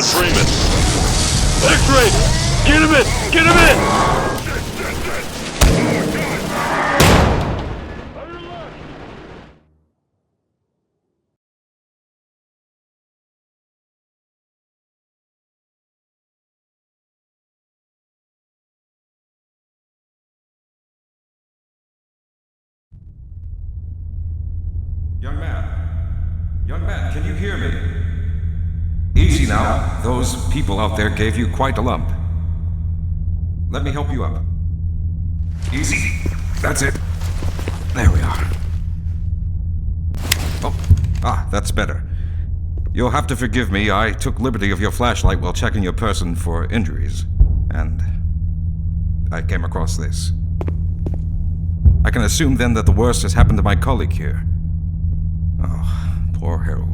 Lieutenant Freeman. X-ray! Get him in! Get him in! Young man, can you hear me? Easy now. Those people out there gave you quite a lump. Let me help you up. Easy. That's it. There we are. Oh, that's better. You'll have to forgive me. I took liberty of your flashlight while checking your person for injuries. And I came across this. I can assume then that the worst has happened to my colleague here. Oh, poor Harold.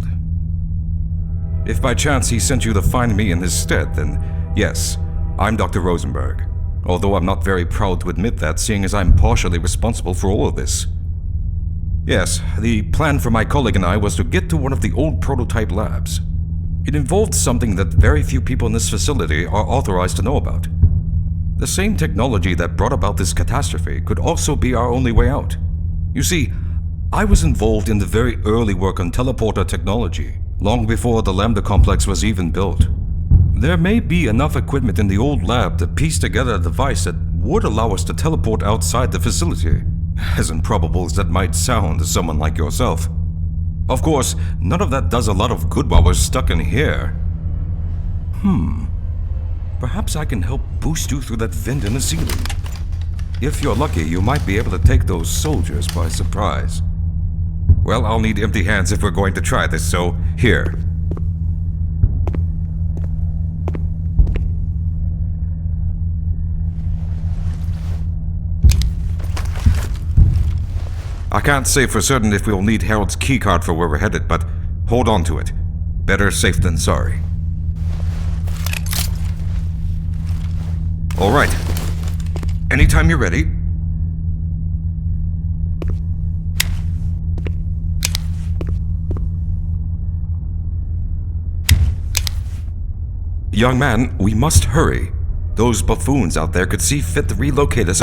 If by chance he sent you to find me in his stead, then yes, I'm Dr. Rosenberg. Although I'm not very proud to admit that, seeing as I'm partially responsible for all of this. Yes, the plan for my colleague and I was to get to one of the old prototype labs. It involved something that very few people in this facility are authorized to know about. The same technology that brought about this catastrophe could also be our only way out. You see, I was involved in the very early work on teleporter technology, long before the Lambda complex was even built. There may be enough equipment in the old lab to piece together a device that would allow us to teleport outside the facility, as improbable as that might sound to someone like yourself. Of course, none of that does a lot of good while we're stuck in here. Perhaps I can help boost you through that vent in the ceiling. If you're lucky, you might be able to take those soldiers by surprise. Well, I'll need empty hands if we're going to try this, so here. I can't say for certain if we'll need Harold's keycard for where we're headed, but hold on to it. Better safe than sorry. All right. Anytime you're ready. Young man, we must hurry. Those buffoons out there could see fit to relocate us.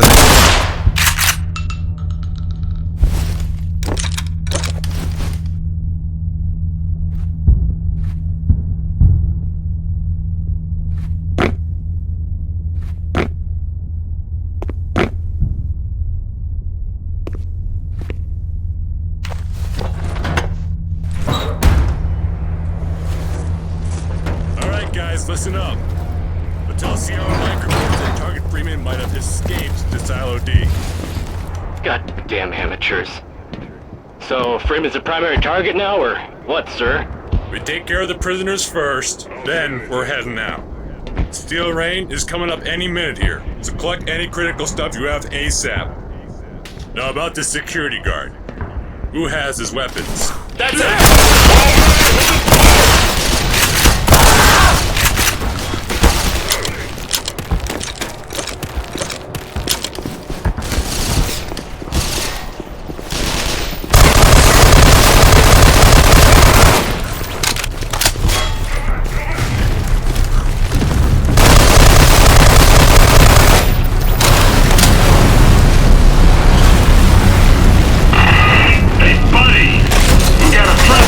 Listen up. The Telcion microphone that target Freeman might have escaped this ILD. Goddamn amateurs. So, Freeman's the primary target now, or what, sir? We take care of the prisoners first, then we're heading out. Steel rain is coming up any minute here, so collect any critical stuff you have ASAP. Now about the security guard. Who has his weapons? That's it! Got a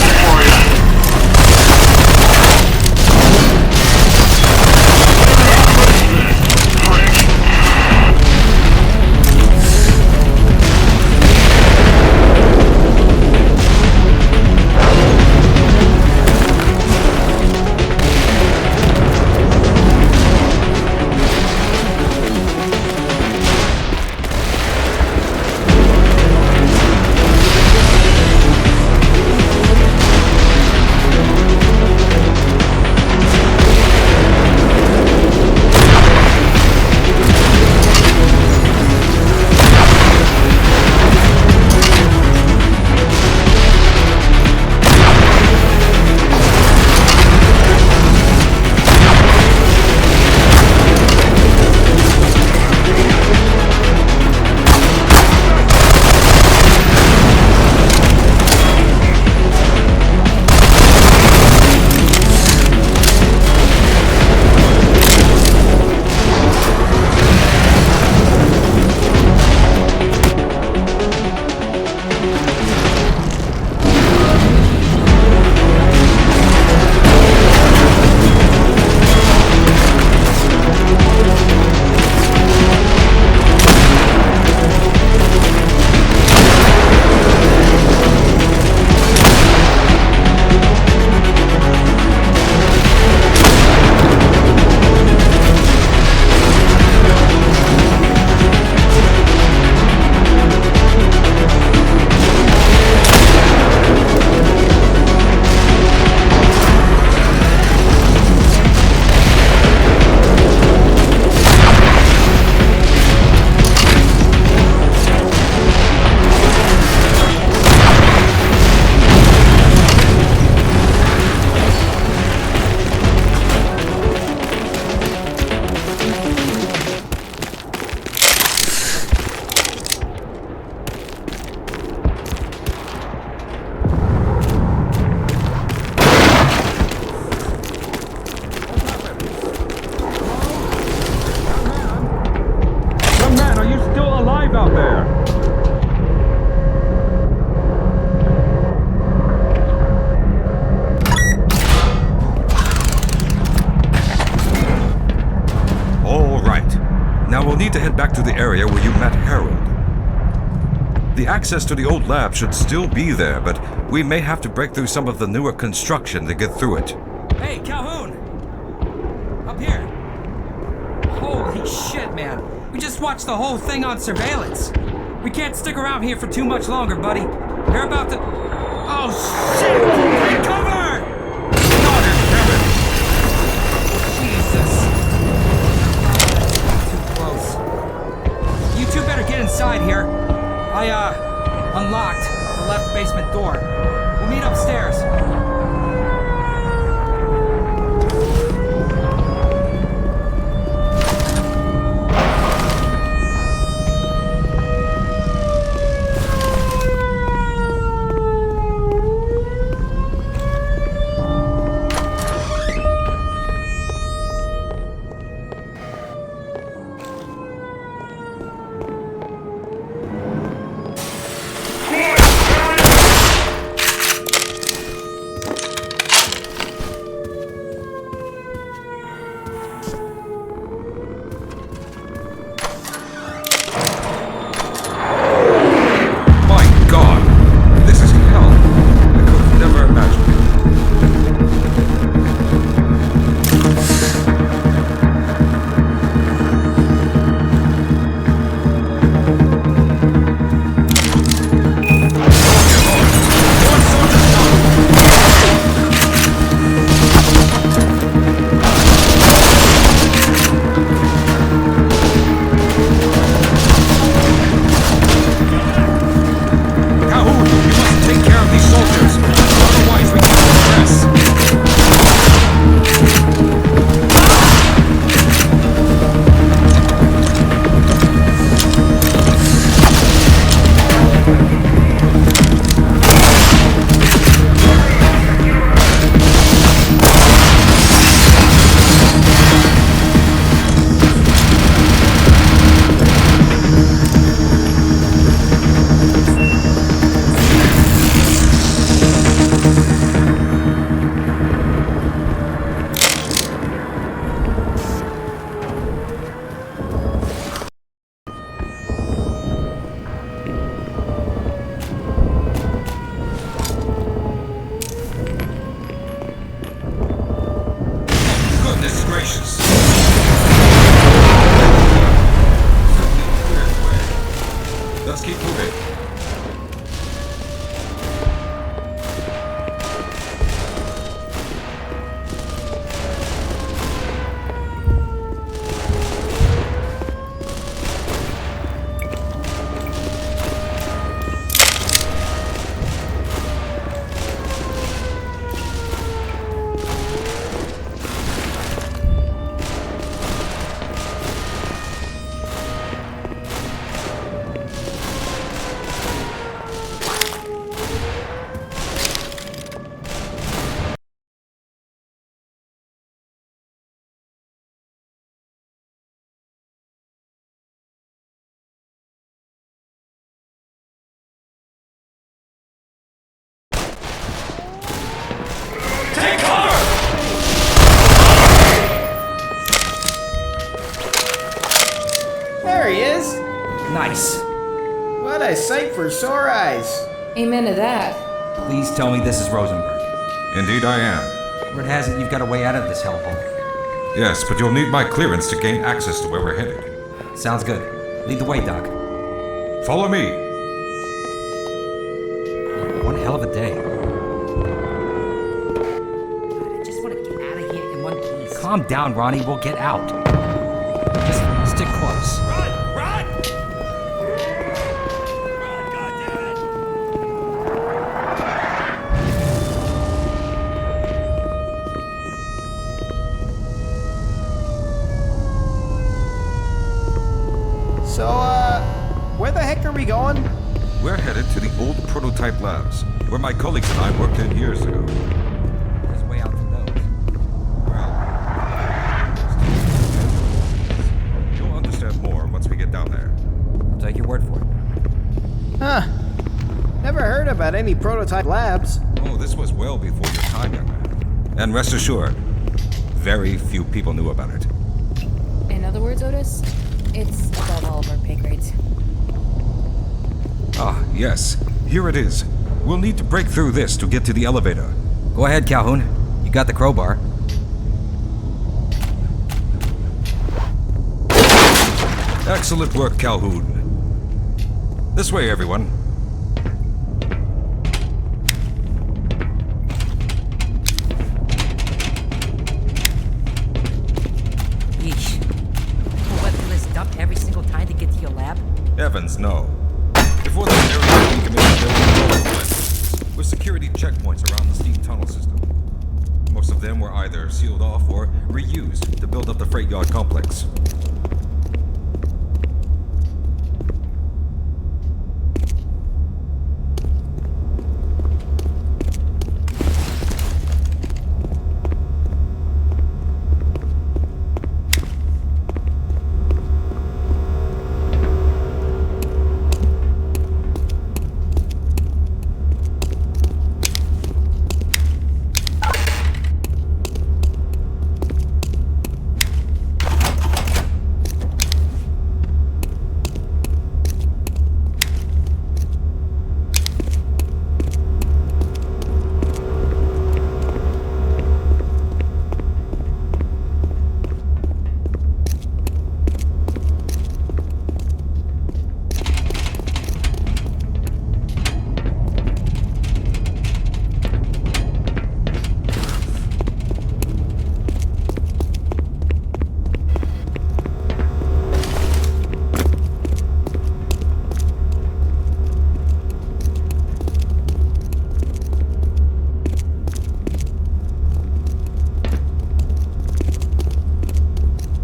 need to head back to the area where you met Harold. The access to the old lab should still be there, but we may have to break through some of the newer construction to get through it. Hey, Calhoun! Up here. Holy shit, man. We just watched the whole thing on surveillance. We can't stick around here for too much longer, buddy. You're about to... Oh, shit! Take cover! Jesus. Too close. You two better get inside here. I, unlocked the left basement door. We'll meet upstairs. Nice. What a sight for sore eyes. Amen to that. Please tell me this is Rosenberg. Indeed I am. Word has it you've got a way out of this hellhole. Yes, but you'll need my clearance to gain access to where we're headed. Sounds good. Lead the way, Doc. Follow me. One hell of a day. I just want to get out of here in one piece. Calm down, Ronnie. We'll get out. Just stick close. Run! Run! Run, goddammit! So, where the heck are we going? We're headed to the old prototype labs, where my colleagues and I worked in years ago. There's a way out through those. Well, you'll understand more once we get down there. I'll take your word for it. Huh. Never heard about any prototype labs. Oh, this was well before your time, young man. And rest assured, very few people knew about it. In other words, Otis, It's above all of our pay grades. Ah, yes. Here it is. We'll need to break through this to get to the elevator. Go ahead, Calhoun. You got the crowbar. Excellent work, Calhoun. This way, everyone. Yeesh. We'll went through this dump every single time to get to your lab? Evans, no. Before this area became a with security checkpoints around the steam tunnel system. Most of them were either sealed off or reused to build up the freight yard complex.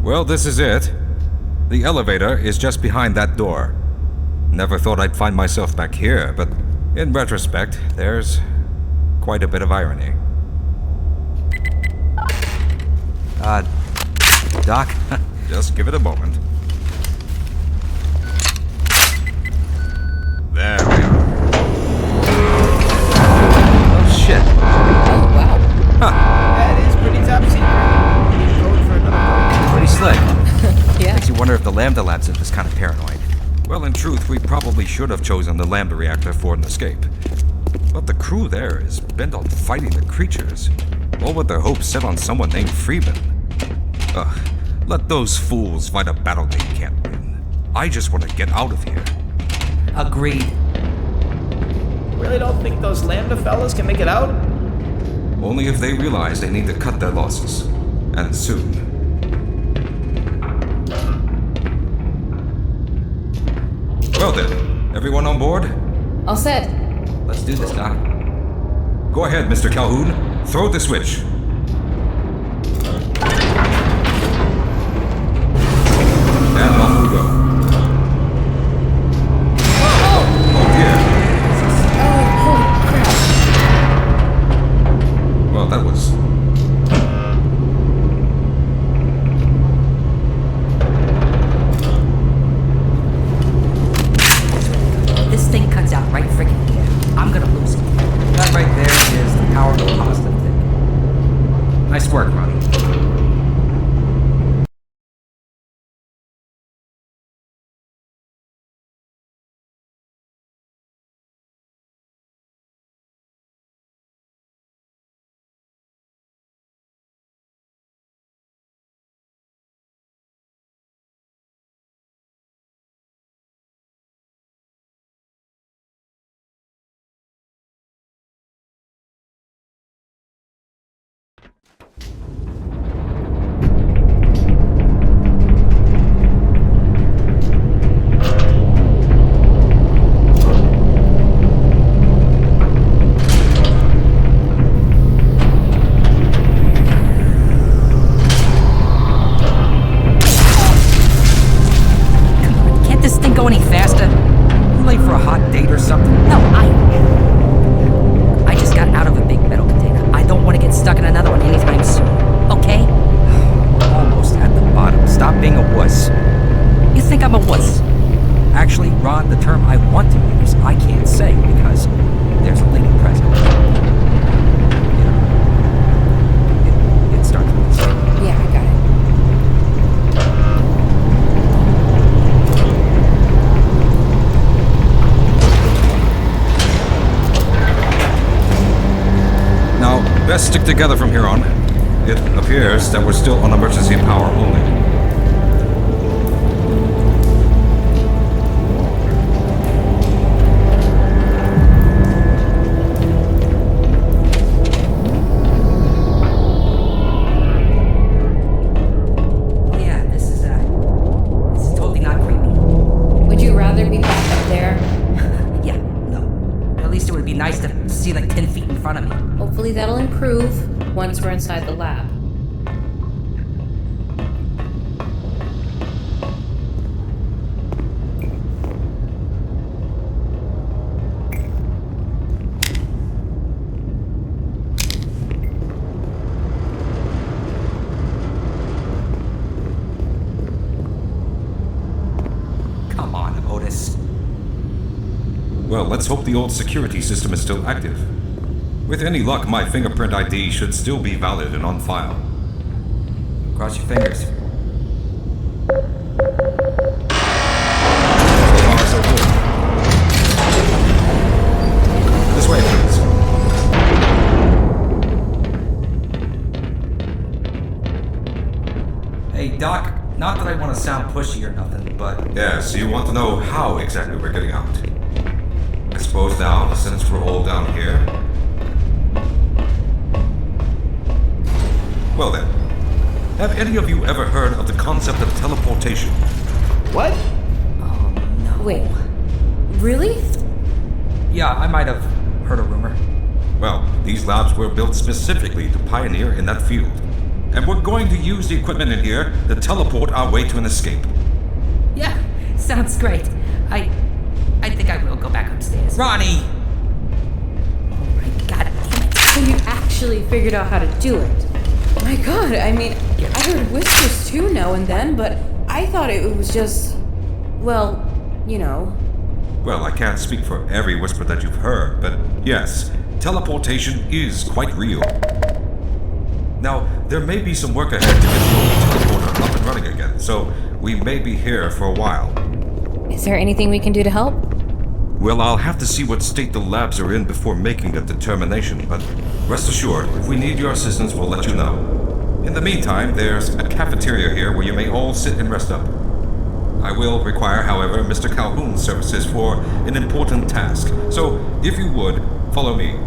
Well, this is it. The elevator is just behind that door. Never thought I'd find myself back here, but in retrospect, there's quite a bit of irony. Doc? Just give it a moment. There we are. Oh, shit. Oh, wow. That is pretty top secret. We need to go for another break. Pretty slick. Yeah. Makes you wonder if the Lambda Lab's in this kind of paranoid. Well, in truth, we probably should have chosen the Lambda reactor for an escape. But the crew there is bent on fighting the creatures, all with their hopes set on someone named Freeman. Ugh, let those fools fight a battle they can't win. I just want to get out of here. Agreed. Really don't think those Lambda fellas can make it out? Only if they realize they need to cut their losses. And soon. Well then, everyone on board? All set. Let's do this, Doc. Go ahead, Mr. Calhoun. Throw the switch. And off we go. Oh dear. Oh, holy crap. Well, that was... This thing cuts out right freaking here. I'm gonna lose it. That right there is the power of positive thinking. Nice work, Ronnie. best stick together from here on. It appears that we're still on emergency power only. Yeah, this is totally not creepy. Would you rather be back up there? Yeah, no. At least it would be nice to see like 10 feet in front of me. Hopefully that'll improve once we're inside the lab. Come on, Otis. Well, let's hope the old security system is still active. With any luck, my fingerprint ID should still be valid and on file. Cross your fingers. So far, so good. This way, please. Hey, Doc, not that I want to sound pushy or nothing, but Yes, you want to know how exactly we're getting out. I suppose now, since we're all down here. Well then, have any of you ever heard of the concept of teleportation? What? Wait, really? yeah, I might have heard a rumor. Well, these labs were built specifically to pioneer in that field. And we're going to use the equipment in here to teleport our way to an escape. Yeah, sounds great. I think I will go back upstairs. Ronnie! Oh my god damn it. So you actually figured out how to do it? My god, I mean, I heard whispers too now and then, but I thought it was just, well, you know. Well, I can't speak for every whisper that you've heard, but yes, teleportation is quite real. Now, there may be some work ahead to get the old teleporter up and running again, so we may be here for a while. Is there anything we can do to help? Well, I'll have to see what state the labs are in before making a determination, but rest assured, if we need your assistance, we'll let you know. In the meantime, there's a cafeteria here where you may all sit and rest up. I will require, however, Mr. Calhoun's services for an important task, so if you would, follow me.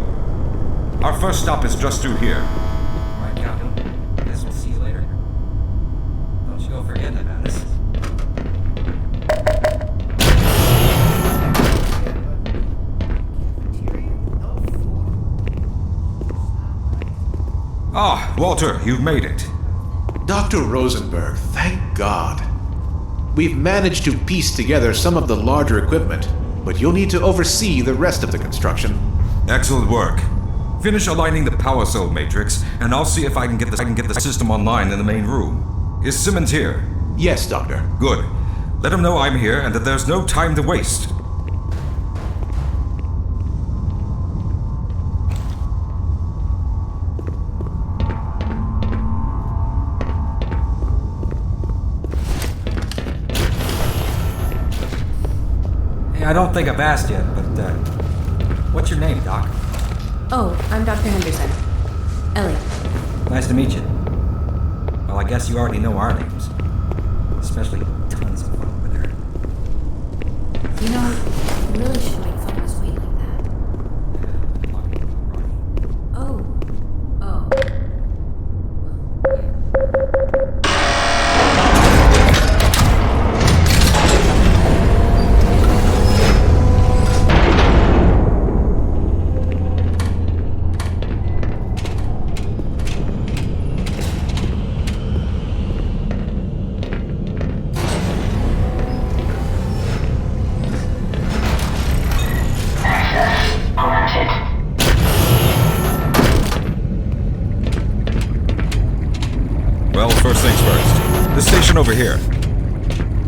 Our first stop is just through here. All right, Calhoun. Guess we'll see you later. Don't you go forgetting about us. Ah, Walter, you've made it. Dr. Rosenberg, thank God. We've managed to piece together some of the larger equipment, but you'll need to oversee the rest of the construction. Excellent work. Finish aligning the power cell matrix, and I'll see if I can get the system online in the main room. Is Simmons here? Yes, Doctor. Good. Let him know I'm here and that there's no time to waste. Hey, I don't think I've asked yet, but what's your name, Doc? Oh, I'm Dr. Henderson. Ellie. Nice to meet you. Well, I guess you already know our names. Especially tons of fun over there. You know, you really should make fun of us wait like that. Oh. Oh. Well, first things first. This station over here.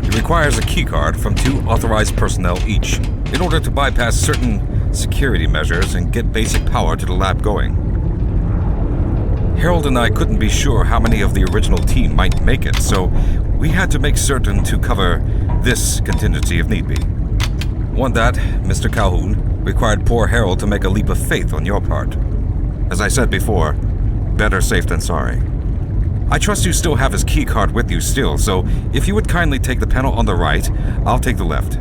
It requires a keycard from 2 authorized personnel each in order to bypass certain security measures and get basic power to the lab going. Harold and I couldn't be sure how many of the original team might make it, so we had to make certain to cover this contingency if need be. One that, Mr. Calhoun, required poor Harold to make a leap of faith on your part. As I said before, better safe than sorry. I trust you still have his key card with you still, so if you would kindly take the panel on the right, I'll take the left.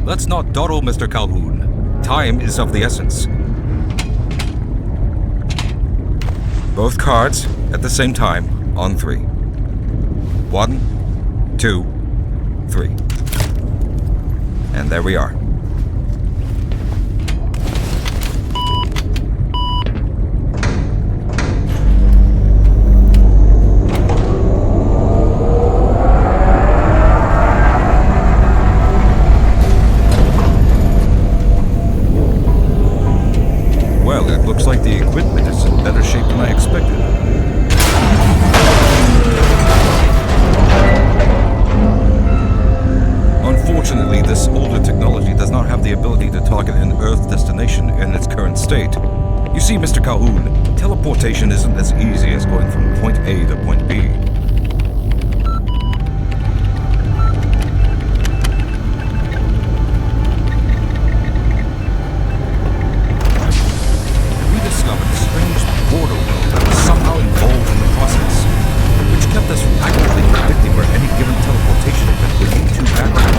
Let's not dawdle, Mr. Calhoun. Time is of the essence. Both cards at the same time on 3. 1, 2, 3. And there we are. Well, it looks like the equipment is in better shape than I expected. Unfortunately, this older technology does not have the ability to target an Earth destination in its current state. You see, Mr. Calhoun, teleportation isn't as easy as going from point A to point B. We discovered a strange border world that was somehow involved in the process, which kept us from accurately predicting where any given teleportation event would lead to after.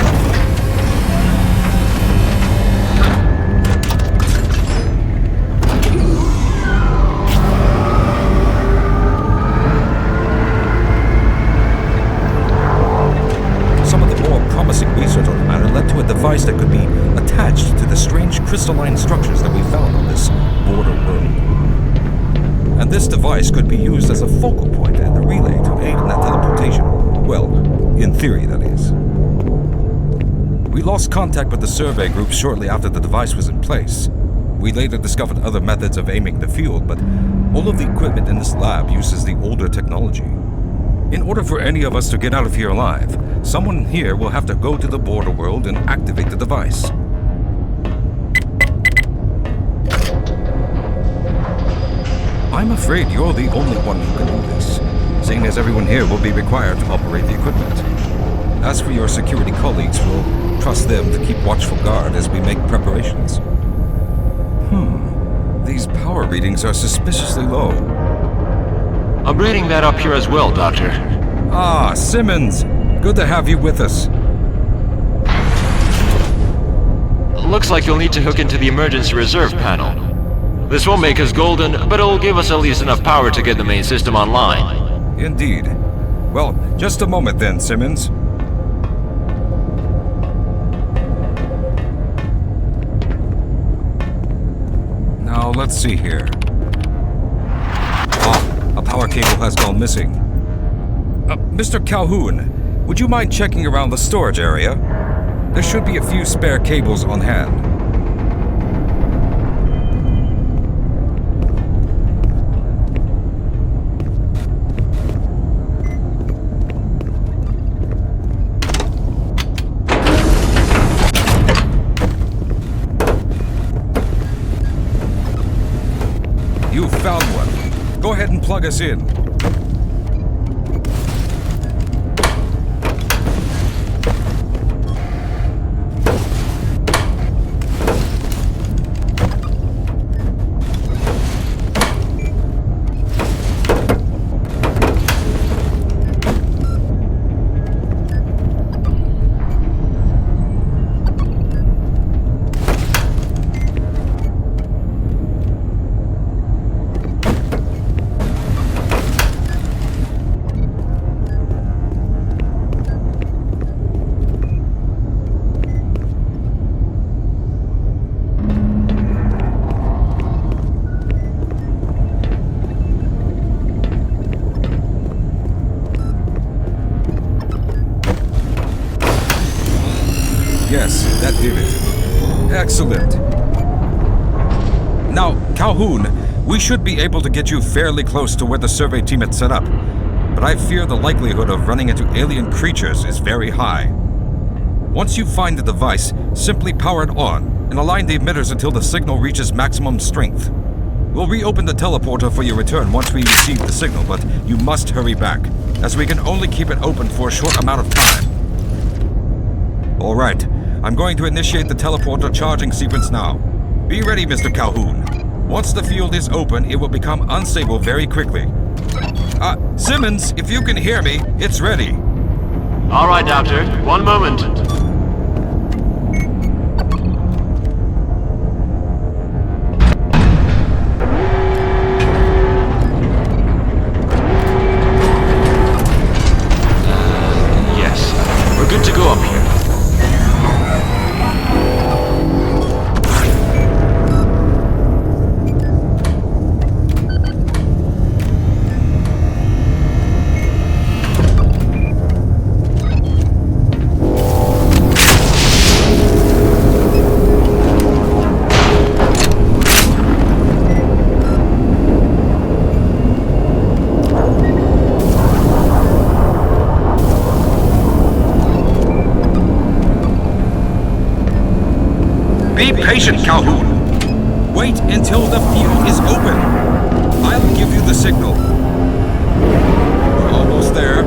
Research on the matter led to a device that could be attached to the strange crystalline structures that we found on this border world. And this device could be used as a focal point and a relay to aid in that teleportation. Well, in theory, that is. We lost contact with the survey group shortly after the device was in place. We later discovered other methods of aiming the field, but all of the equipment in this lab uses the older technology. In order for any of us to get out of here alive, someone here will have to go to the border world and activate the device. I'm afraid you're the only one who can do this, seeing as everyone here will be required to operate the equipment. As for your security colleagues, we'll trust them to keep watchful guard as we make preparations. These power readings are suspiciously low. I'm reading that up here as well, Doctor. Ah, Simmons! Good to have you with us. Looks like you'll need to hook into the emergency reserve panel. This won't make us golden, but it'll give us at least enough power to get the main system online. Indeed. Well, just a moment then, Simmons. Now, let's see here. A power cable has gone missing. Mr. Calhoun, would you mind checking around the storage area? There should be a few spare cables on hand. You found one. Go ahead and plug us in. Yes, that did it. Excellent. Now, Calhoun, we should be able to get you fairly close to where the survey team had set up, but I fear the likelihood of running into alien creatures is very high. Once you find the device, simply power it on and align the emitters until the signal reaches maximum strength. We'll reopen the teleporter for your return once we receive the signal, but you must hurry back, as we can only keep it open for a short amount of time. All right, I'm going to initiate the teleporter charging sequence now. Be ready, Mr. Calhoun. Once the field is open, it will become unstable very quickly. Simmons, if you can hear me, it's ready. All right, Doctor. One moment. Yes. We're good to go up here. Be patient, Calhoun. Wait until the field is open. I'll give you the signal. We're almost there.